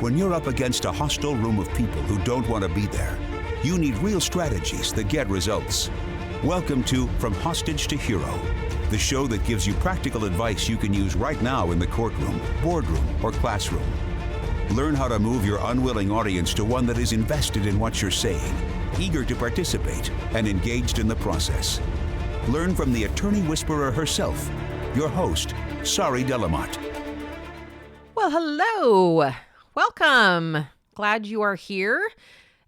When you're up against a hostile room of people who don't want to be there, you need real strategies that get results. Welcome to From Hostage to Hero, the show that gives you practical advice you can use right now in the courtroom, boardroom, or classroom. Learn how to move your unwilling audience to one that is invested in what you're saying, eager to participate, and engaged in the process. Learn from the attorney whisperer herself, your host, Sari. Well, hello. Welcome. Glad you are here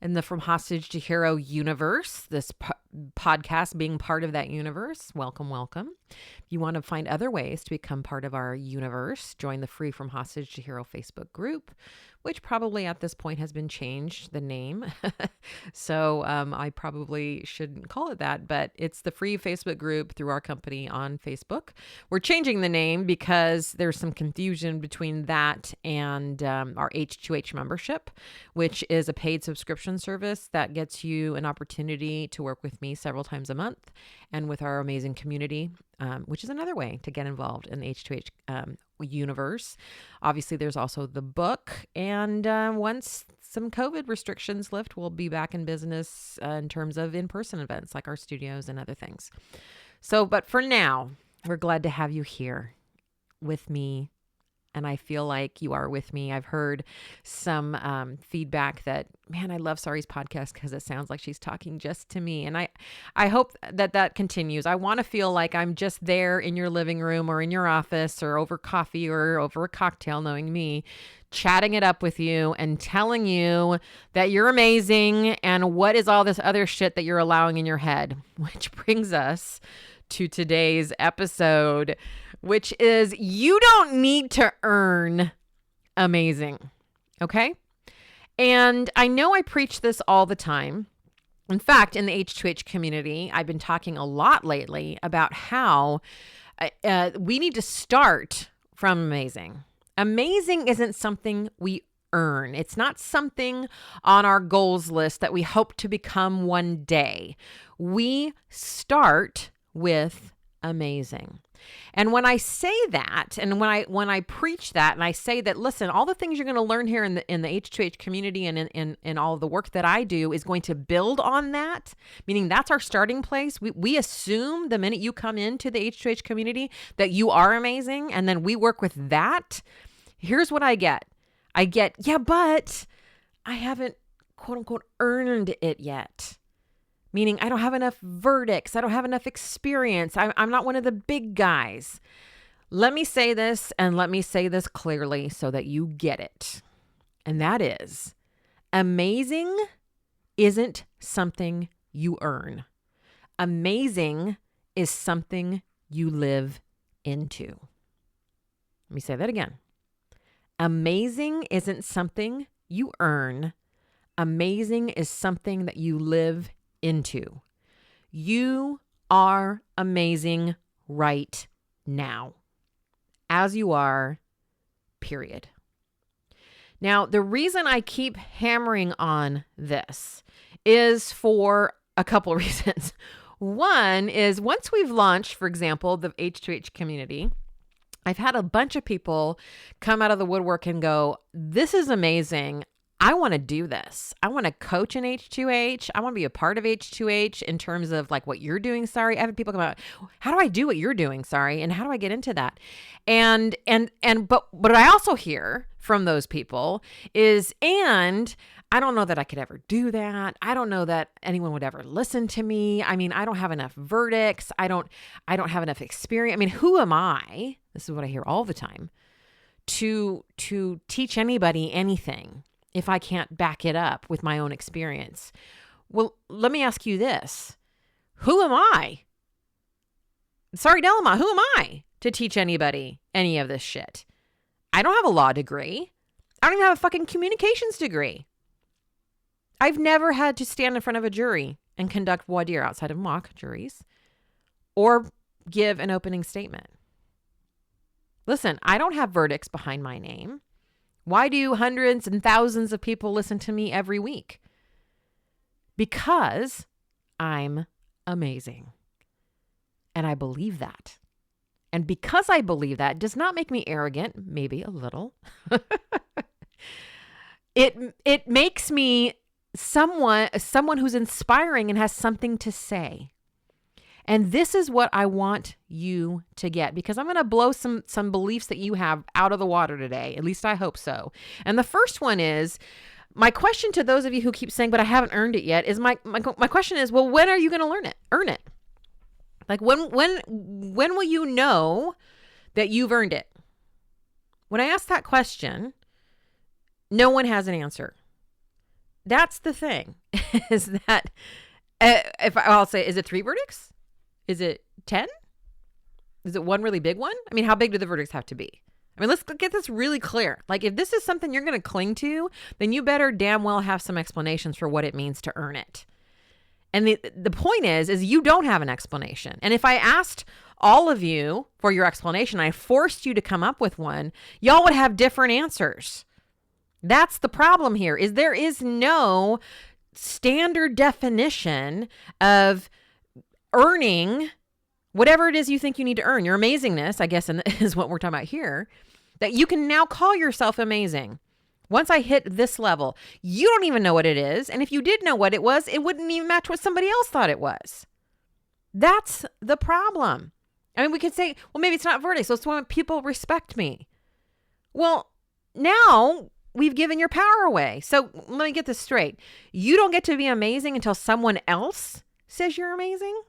in the From Hostage to Hero universe, this podcast being part of that universe. Welcome, welcome. If you want to find other ways to become part of our universe, join the free From Hostage to Hero Facebook group, which probably at this point has been changed, the name. So I probably shouldn't call it that, but it's the free Facebook group through our company on Facebook. We're changing the name because there's some confusion between that and our H2H membership, which is a paid subscription service that gets you an opportunity to work with me several times a month and with our amazing community, which is another way to get involved in the H2H universe. Obviously, there's also the book. And once some COVID restrictions lift, we'll be back in business in terms of in-person events like our studios and other things. So, but for now, we're glad to have you here with me. And I feel like you are with me. I've heard some feedback that, man, I love Sari's podcast because it sounds like she's talking just to me. And I hope that continues. I want to feel like I'm just there in your living room or in your office or over coffee or over a cocktail, knowing me, chatting it up with you and telling you that you're amazing and what is all this other shit that you're allowing in your head, which brings us to today's episode, which is you don't need to earn amazing. Okay. And I know I preach this all the time. In fact, in the H2H community, I've been talking a lot lately about how we need to start from amazing. Amazing isn't something we earn. It's not something on our goals list that we hope to become one day. We start with amazing. And when I say that, and when I preach that, and I say that, listen, all the things you're going to learn here in the H2H community and in all of the work that I do is going to build on that, meaning that's our starting place. We assume the minute you come into the H2H community that you are amazing, and then we work with that. Here's what I get. Yeah, but I haven't, quote unquote, earned it yet. Meaning I don't have enough verdicts. I don't have enough experience. I'm not one of the big guys. Let me say this, and let me say this clearly so that you get it. And that is, amazing isn't something you earn. Amazing is something you live into. Let me say that again. Amazing isn't something you earn. Amazing is something that you live into. You are amazing right now, as you are, period. Now, the reason I keep hammering on this is for a couple reasons. One is once we've launched, for example, the H2H community, I've had a bunch of people come out of the woodwork and go, this is amazing. I want to do this. I want to coach in H2H. I want to be a part of H2H in terms of like what you're doing, Sari. I've had people come out, how do I do what you're doing, Sari? And how do I get into that? But I also hear from those people is, and I don't know that I could ever do that. I don't know that anyone would ever listen to me. I mean, I don't have enough verdicts. I don't have enough experience. I mean, who am I? This is what I hear all the time to teach anybody anything if I can't back it up with my own experience. Well, let me ask you this. Who am I? Sari Delama, who am I to teach anybody any of this shit? I don't have a law degree. I don't even have a fucking communications degree. I've never had to stand in front of a jury and conduct voir dire outside of mock juries or give an opening statement. Listen, I don't have verdicts behind my name. Why do hundreds and thousands of people listen to me every week? Because I'm amazing. And I believe that. And because I believe that does not make me arrogant, maybe a little. it makes me someone who's inspiring and has something to say. And this is what I want you to get, because I'm going to blow some beliefs that you have out of the water today. At least I hope so. And the first one is, my question to those of you who keep saying, but I haven't earned it yet, is my question is, well, when are you going to earn it? Like when will you know that you've earned it? When I ask that question, no one has an answer. That's the thing, is that if I'll say, is it 3 verdicts? Is it 10? Is it one really big one? I mean, how big do the verdicts have to be? I mean, let's get this really clear. Like, if this is something you're going to cling to, then you better damn well have some explanations for what it means to earn it. And the point is you don't have an explanation. And if I asked all of you for your explanation, I forced you to come up with one, y'all would have different answers. That's the problem here, is there is no standard definition of earning whatever it is you think you need to earn. Your amazingness, I guess, is what we're talking about here, that you can now call yourself amazing. Once I hit this level, you don't even know what it is. And if you did know what it was, it wouldn't even match what somebody else thought it was. That's the problem. I mean, we could say, well, maybe it's not verdict, so it's when people respect me. Well, now we've given your power away. So let me get this straight. You don't get to be amazing until someone else says you're amazing?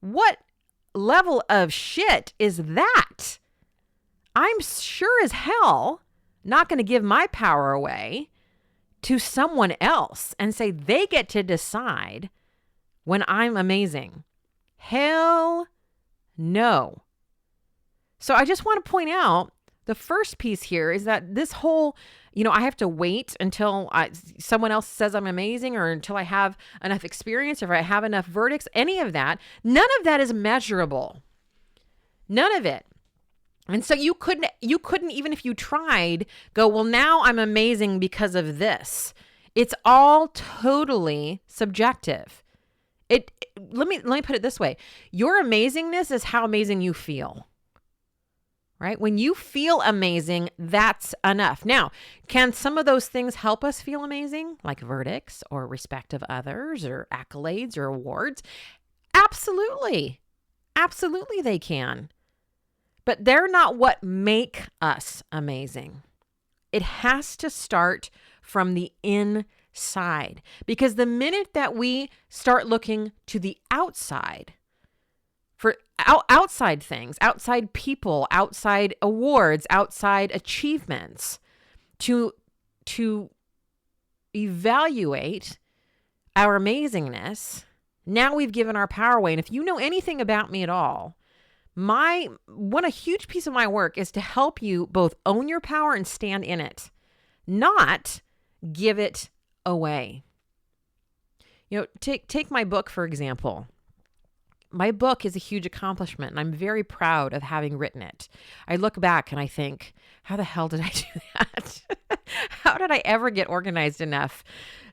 What level of shit is that? I'm sure as hell not going to give my power away to someone else and say they get to decide when I'm amazing. Hell no. So I just want to point out, the first piece here is that this whole, I have to wait until someone else says I'm amazing, or until I have enough experience, or if I have enough verdicts, any of that, none of that is measurable. None of it. And so you couldn't, even if you tried, go, well, now I'm amazing because of this. It's all totally subjective. Let me put it this way. Your amazingness is how amazing you feel. Right? When you feel amazing, that's enough. Now, can some of those things help us feel amazing, like verdicts or respect of others or accolades or awards? Absolutely. Absolutely they can. But they're not what make us amazing. It has to start from the inside, because the minute that we start looking to the outside for outside things, outside people, outside awards, outside achievements, to evaluate our amazingness, now we've given our power away. And if you know anything about me at all, a huge piece of my work is to help you both own your power and stand in it, not give it away. Take my book, for example. My book is a huge accomplishment, and I'm very proud of having written it. I look back and I think, how the hell did I do that? How did I ever get organized enough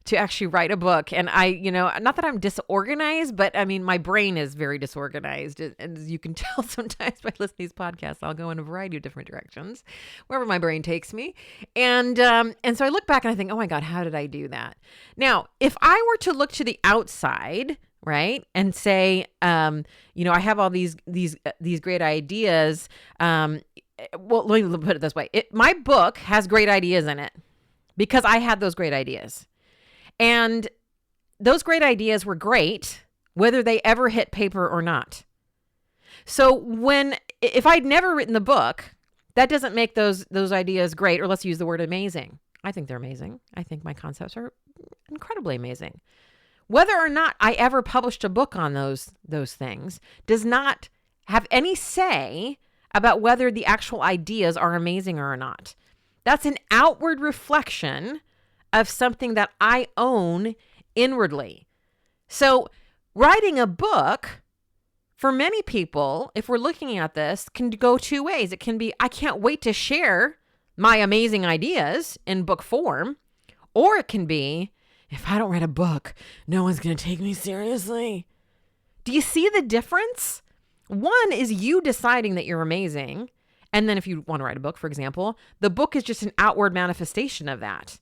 to actually write a book? And not that I'm disorganized, but I mean, my brain is very disorganized. And as you can tell sometimes by listening to these podcasts, I'll go in a variety of different directions, wherever my brain takes me. And so I look back and I think, oh my God, how did I do that? Now, if I were to look to the outside, right, and say, I have all these great ideas. Well, let me put it this way. My book has great ideas in it because I had those great ideas. And those great ideas were great, whether they ever hit paper or not. So if I'd never written the book, that doesn't make those ideas great, or let's use the word amazing. I think they're amazing. I think my concepts are incredibly amazing. Whether or not I ever published a book on those things does not have any say about whether the actual ideas are amazing or not. That's an outward reflection of something that I own inwardly. So writing a book, for many people, if we're looking at this, can go two ways. It can be, I can't wait to share my amazing ideas in book form. Or it can be, if I don't write a book, no one's going to take me seriously. Do you see the difference? One is you deciding that you're amazing. And then if you want to write a book, for example, the book is just an outward manifestation of that.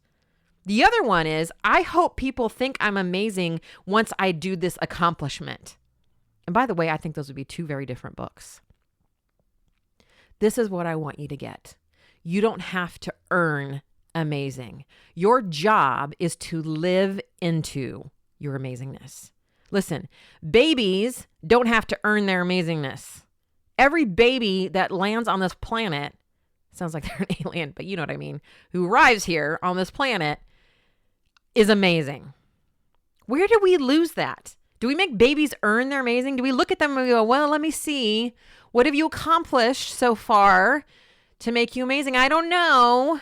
The other one is, I hope people think I'm amazing once I do this accomplishment. And by the way, I think those would be two very different books. This is what I want you to get. You don't have to earn amazing. Your job is to live into your amazingness. Listen, babies don't have to earn their amazingness. Every baby that lands on this planet, sounds like they're an alien, but you know what I mean, who arrives here on this planet is amazing. Where do we lose that? Do we make babies earn their amazing? Do we look at them and we go, well, let me see. What have you accomplished so far to make you amazing? I don't know.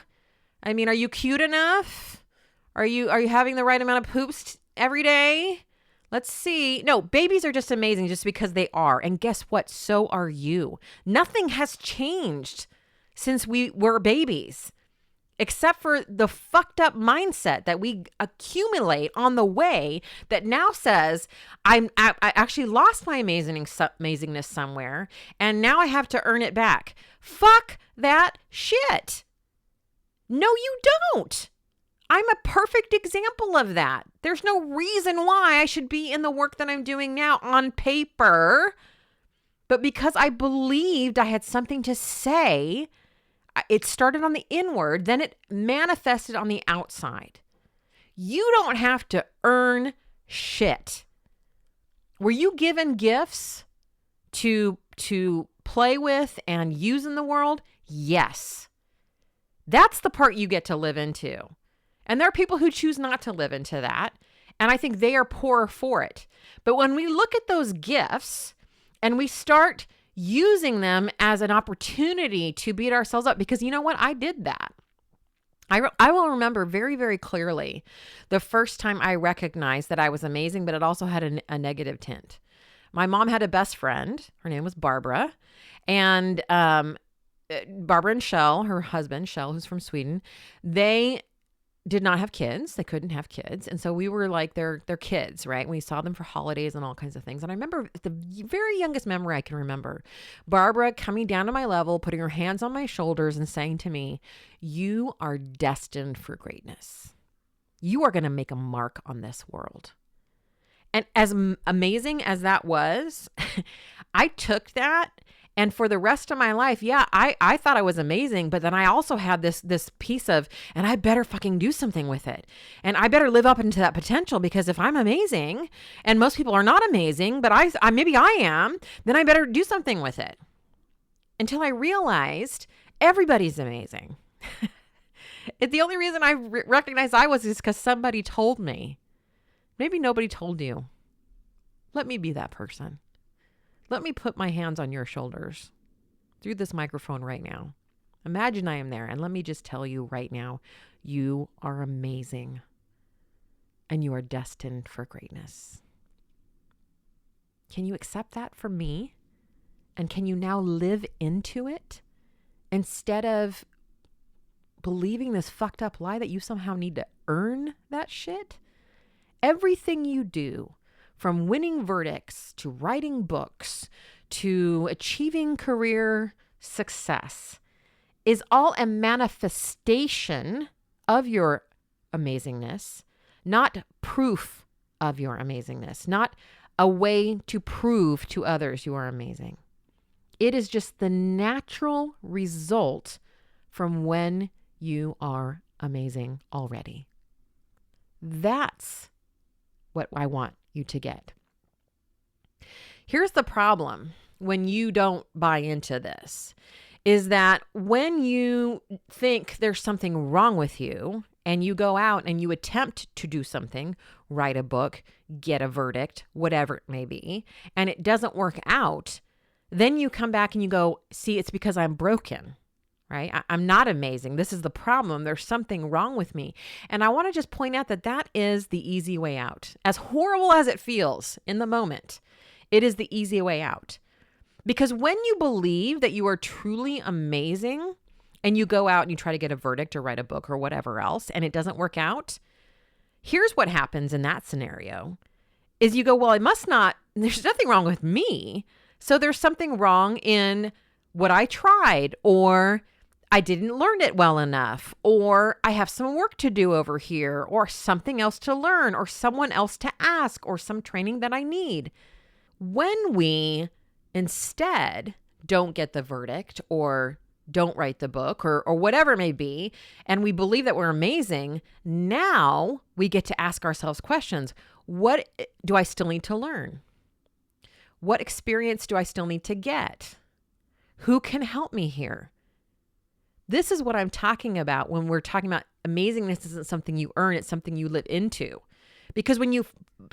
I mean, are you cute enough? Are you having the right amount of poops every day? Let's see. No, babies are just amazing just because they are. And guess what? So are you. Nothing has changed since we were babies, except for the fucked up mindset that we accumulate on the way that now says, I actually lost my amazingness somewhere, and now I have to earn it back. Fuck that shit. No, you don't. I'm a perfect example of that. There's no reason why I should be in the work that I'm doing now on paper, but because I believed I had something to say, it started on the inward, then it manifested on the outside. You don't have to earn shit. Were you given gifts to play with and use in the world? Yes. That's the part you get to live into. And there are people who choose not to live into that. And I think they are poorer for it. But when we look at those gifts and we start using them as an opportunity to beat ourselves up, because you know what? I did that. I will remember very, very clearly the first time I recognized that I was amazing, but it also had a negative tint. My mom had a best friend. Her name was Barbara. And Barbara and Shell, her husband, Shell, who's from Sweden, they did not have kids. They couldn't have kids. And so we were like their kids, right? We saw them for holidays and all kinds of things. And I remember the very youngest memory I can remember, Barbara coming down to my level, putting her hands on my shoulders and saying to me, "You are destined for greatness. You are going to make a mark on this world." And as amazing as that was, I took that. And for the rest of my life, yeah, I thought I was amazing, but then I also had this piece of, and I better fucking do something with it. And I better live up into that potential, because if I'm amazing and most people are not amazing, but I maybe I am, then I better do something with it. Until I realized everybody's amazing. The only reason I recognized I was is because somebody told me. Maybe nobody told you. Let me be that person. Let me put my hands on your shoulders through this microphone right now. Imagine I am there, and let me just tell you right now, you are amazing, and you are destined for greatness. Can you accept that from me? And can you now live into it instead of believing this fucked up lie that you somehow need to earn that shit? Everything you do, from winning verdicts to writing books to achieving career success, is all a manifestation of your amazingness, not proof of your amazingness, not a way to prove to others you are amazing. It is just the natural result from when you are amazing already. That's what I want you to get. Here's the problem when you don't buy into this, is that when you think there's something wrong with you and you go out and you attempt to do something, write a book, get a verdict, whatever it may be, and it doesn't work out, then you come back and you go, see, it's because I'm broken. Right? I'm not amazing. This is the problem. There's something wrong with me. And I want to just point out that that is the easy way out. As horrible as it feels in the moment, it is the easy way out. Because when you believe that you are truly amazing and you go out and you try to get a verdict or write a book or whatever else, and it doesn't work out, here's what happens in that scenario is you go, well, there's nothing wrong with me. So there's something wrong in what I tried, or I didn't learn it well enough, or I have some work to do over here, or something else to learn, or someone else to ask, or some training that I need. When we instead don't get the verdict or don't write the book or whatever it may be, and we believe that we're amazing, now we get to ask ourselves questions. What do I still need to learn? What experience do I still need to get? Who can help me here? This is what I'm talking about when we're talking about amazingness isn't something you earn, it's something you live into. Because when you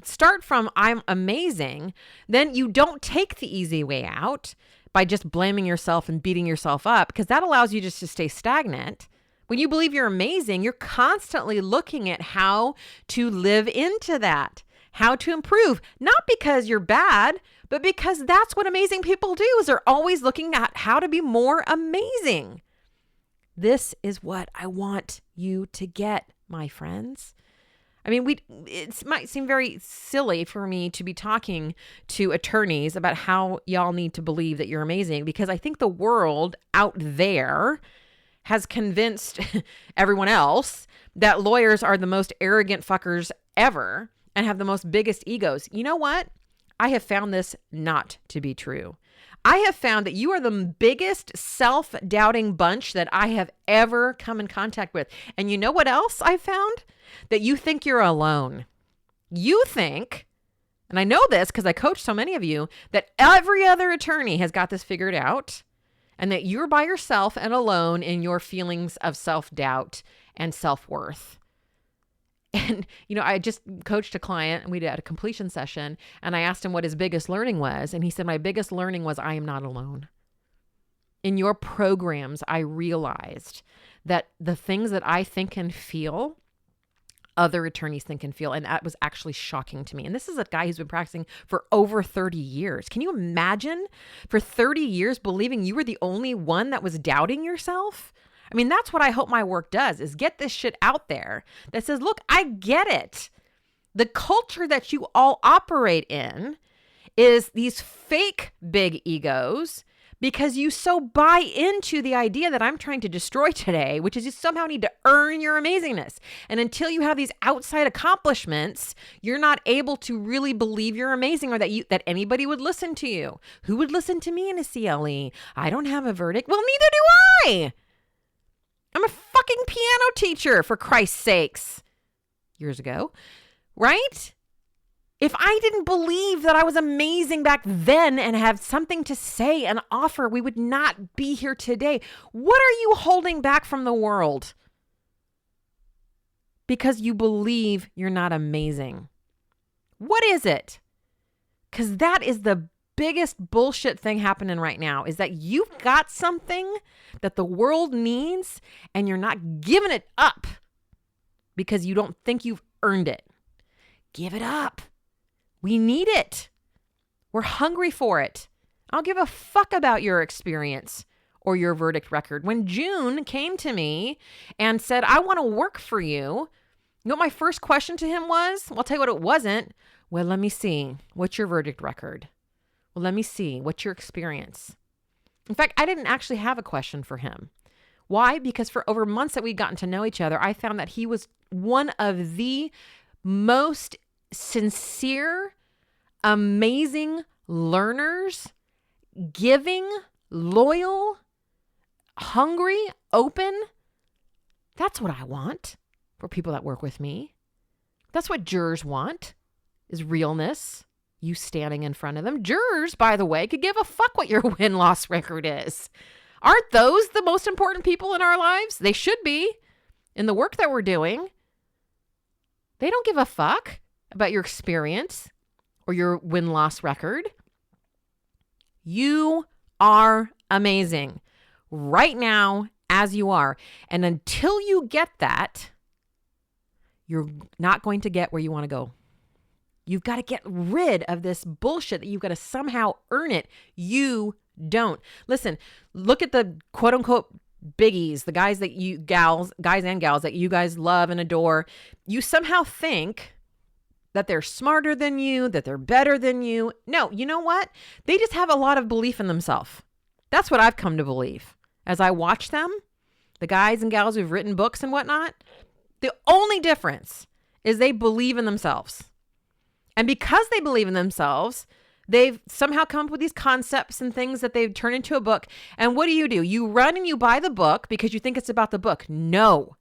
start from I'm amazing, then you don't take the easy way out by just blaming yourself and beating yourself up, because that allows you just to stay stagnant. When you believe you're amazing, you're constantly looking at how to live into that, how to improve, not because you're bad, but because that's what amazing people do, is they're always looking at how to be more amazing. This is what I want you to get, my friends. I mean, it might seem very silly for me to be talking to attorneys about how y'all need to believe that you're amazing, because I think the world out there has convinced everyone else that lawyers are the most arrogant fuckers ever and have the most biggest egos. You know what? I have found this not to be true. I have found that you are the biggest self-doubting bunch that I have ever come in contact with. And you know what else I found? That you think you're alone. You think, and I know this because I coach so many of you, that every other attorney has got this figured out, and that you're by yourself and alone in your feelings of self-doubt and self-worth. And, I just coached a client and we did a completion session, and I asked him what his biggest learning was. And he said, my biggest learning was I am not alone. In your programs, I realized that the things that I think and feel, other attorneys think and feel. And that was actually shocking to me. And this is a guy who's been practicing for over 30 years. Can you imagine for 30 years believing you were the only one that was doubting yourself? I mean, that's what I hope my work does, is get this shit out there that says, look, I get it. The culture that you all operate in is these fake big egos, because you so buy into the idea that I'm trying to destroy today, which is you somehow need to earn your amazingness. And until you have these outside accomplishments, you're not able to really believe you're amazing, or that anybody would listen to you. Who would listen to me in a CLE? I don't have a verdict. Well, neither do I. I'm a fucking piano teacher, for Christ's sakes, years ago, right? If I didn't believe that I was amazing back then and have something to say and offer, we would not be here today. What are you holding back from the world? Because you believe you're not amazing. What is it? Because that is the biggest bullshit thing happening right now, is that you've got something that the world needs and you're not giving it up because you don't think you've earned it. Give it up. We need it. We're hungry for it. I don't give a fuck about your experience or your verdict record. When June came to me and said, I want to work for you, you know what my first question to him was? Well, I'll tell you what it wasn't. Well, let me see. What's your verdict record? Well, let me see. What's your experience? In fact, I didn't actually have a question for him. Why? Because for over months that we'd gotten to know each other, I found that he was one of the most sincere, amazing learners, giving, loyal, hungry, open. That's what I want for people that work with me. That's what jurors want, is realness. You standing in front of them. Jurors, by the way, could give a fuck what your win-loss record is. Aren't those the most important people in our lives? They should be. In the work that we're doing, they don't give a fuck about your experience or your win-loss record. You are amazing right now as you are. And until you get that, you're not going to get where you want to go. You've got to get rid of this bullshit that you've got to somehow earn it. You don't. Listen, look at the quote unquote biggies, the guys and gals that you guys love and adore. You somehow think that they're smarter than you, that they're better than you. No, you know what? They just have a lot of belief in themselves. That's what I've come to believe. As I watch them, the guys and gals who've written books and whatnot, the only difference is they believe in themselves. And because they believe in themselves, they've somehow come up with these concepts and things that they've turned into a book. And what do? You run and you buy the book because you think it's about the book. No.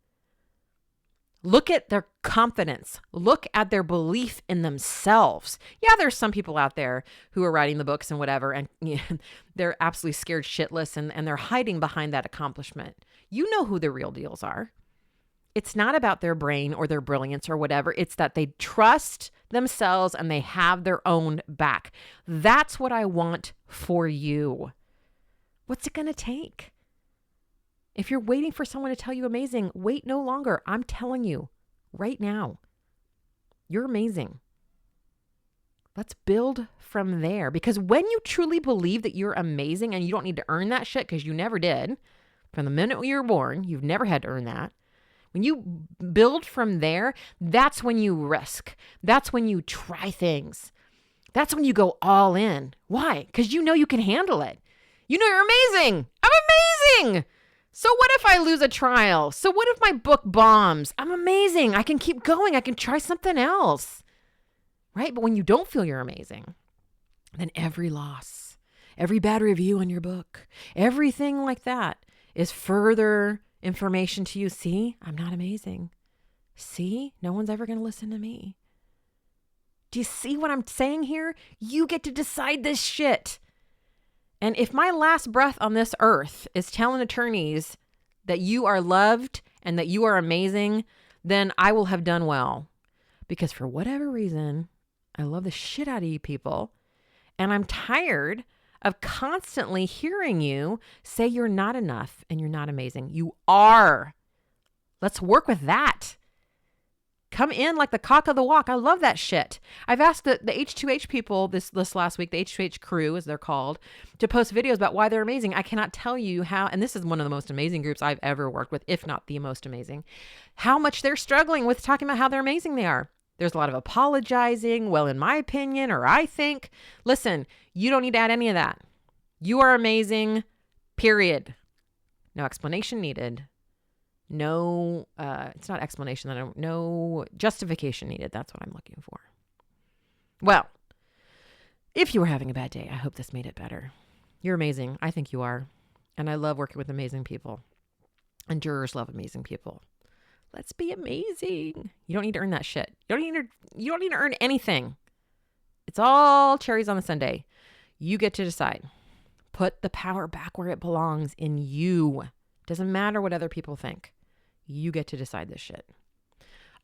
Look at their confidence. Look at their belief in themselves. Yeah, there's some people out there who are writing the books and whatever, and they're absolutely scared shitless, and they're hiding behind that accomplishment. You know who the real deals are. It's not about their brain or their brilliance or whatever. It's that they trust themselves and they have their own back. That's what I want for you. What's it going to take? If you're waiting for someone to tell you amazing, wait no longer. I'm telling you right now, you're amazing. Let's build from there. Because when you truly believe that you're amazing and you don't need to earn that shit, because you never did, from the minute you were born, you've never had to earn that. When you build from there, that's when you risk. That's when you try things. That's when you go all in. Why? Because you know you can handle it. You know you're amazing. I'm amazing. So what if I lose a trial? So what if my book bombs? I'm amazing. I can keep going. I can try something else. Right? But when you don't feel you're amazing, then every loss, every bad review on your book, everything like that is further information to you. See, I'm not amazing. See, no one's ever going to listen to me. Do you see what I'm saying here? You get to decide this shit. And if my last breath on this earth is telling attorneys that you are loved and that you are amazing, then I will have done well. Because for whatever reason, I love the shit out of you people. And I'm tired of constantly hearing you say you're not enough and you're not amazing. You are. Let's work with that. Come in like the cock of the walk. I love that shit. I've asked the H2H people this last week, the H2H crew as they're called, to post videos about why they're amazing. I cannot tell you how, and this is one of the most amazing groups I've ever worked with, if not the most amazing, how much they're struggling with talking about how they're amazing they are. There's a lot of apologizing. Well, in my opinion, or I think, listen, you don't need to add any of that. You are amazing, period. No explanation needed. No, it's not explanation. No justification needed. That's what I'm looking for. Well, if you were having a bad day, I hope this made it better. You're amazing. I think you are. And I love working with amazing people. And jurors love amazing people. Let's be amazing. You don't need to earn that shit. You don't need to earn anything. It's all cherries on the sundae. You get to decide. Put the power back where it belongs, in you. Doesn't matter what other people think. You get to decide this shit.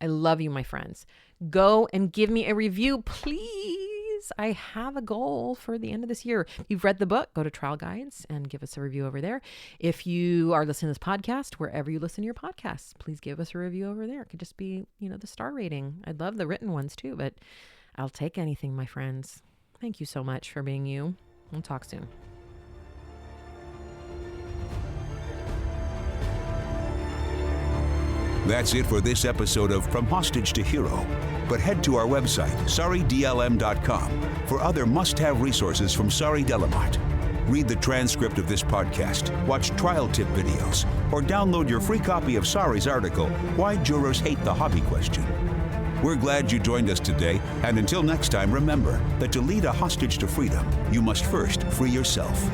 I love you, my friends. Go and give me a review, please. I have a goal for the end of this year. If you've read the book, go to Trial Guides and give us a review over there. If you are listening to this podcast, wherever you listen to your podcasts, please give us a review over there. It could just be, the star rating. I'd love the written ones too, but I'll take anything, my friends. Thank you so much for being you. We'll talk soon. That's it for this episode of From Hostage to Hero. But head to our website, saridlm.com, for other must-have resources from Sari Delamotte. Read the transcript of this podcast, watch trial tip videos, or download your free copy of Sari's article, Why Jurors Hate the Hobby Question. We're glad you joined us today, and until next time, remember that to lead a hostage to freedom, you must first free yourself.